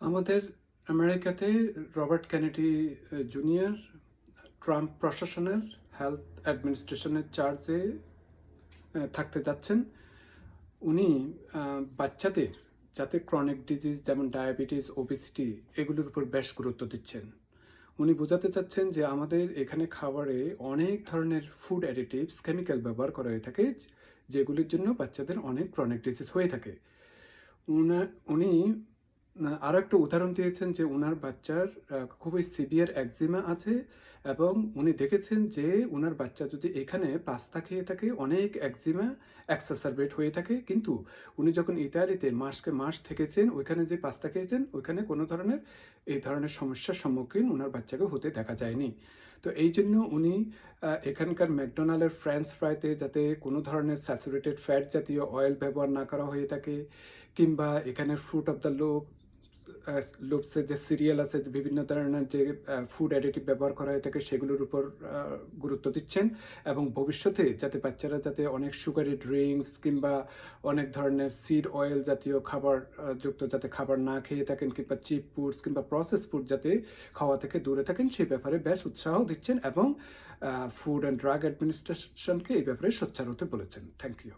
আমাদের আমেরিকাতে Robert Kennedy junior Trump প্রশাসনের হেলথ অ্যাডমিনিস্ট্রেশনের চার্জে থাকতে যাচ্ছেন। উনি বাচ্চাদের যাতে ক্রনিক ডিজিজ যেমন ডায়াবেটিস, ওবেসিটি এগুলোর উপর বেশ গুরুত্ব দিচ্ছেন। উনি বোঝাতে চাচ্ছেন যে আমাদের এখানে খাবারে অনেক ধরনের ফুড অ্যাডিটিভস, কেমিক্যাল ব্যবহার করা হয়ে থাকে যেগুলির জন্য বাচ্চাদের অনেক ক্রনিক ডিজিজ হয়ে থাকে। উনি আরও একটা উদাহরণ দিয়েছেন যে ওনার বাচ্চার খুবই সিভিয়ার একজিমা আছে এবং উনি দেখেছেন যে ওনার বাচ্চা যদি এখানে পাস্তা খেয়ে থাকে অনেক একজিমা এক্সাসারবেট হয়ে থাকে, কিন্তু উনি যখন ইতালিতে মাসকে মাস থেকেছেন ওইখানে যে পাস্তা খেয়েছেন ওইখানে কোনো ধরনের এই ধরনের সমস্যার সম্মুখীন ওনার বাচ্চাকে হতে দেখা যায়নি। তো এই জন্য উনি এখানকার ম্যাকডোনাল্ডের ফ্রেঞ্চ ফ্রাইতে যাতে কোনো ধরনের স্যাচুরেটেড ফ্যাট জাতীয় অয়েল ব্যবহার না করা হয়ে থাকে, কিংবা এখানের ফ্রুট অফ দ্য লোভসের যে সিরিয়াল আছে, বিভিন্ন ধরনের যে ফুড অ্যাডিটিভ ব্যবহার করা হয়ে থাকে সেগুলোর উপর গুরুত্ব দিচ্ছেন এবং ভবিষ্যতে যাতে বাচ্চারা যাতে অনেক সুগারি ড্রিঙ্কস কিংবা অনেক ধরনের সিড অয়েল জাতীয় খাবার যুক্ত যাতে খাবার না খেয়ে থাকেন, কিংবা চিপ ফুডস কিংবা প্রসেস ফুড যাতে খাওয়া থেকে দূরে থাকেন সেই ব্যাপারে বেশ উৎসাহ দিচ্ছেন এবং ফুড অ্যান্ড ড্রাগ অ্যাডমিনিস্ট্রেশনকে এই ব্যাপারে সোচ্চার হতে বলেছেন। Thank you.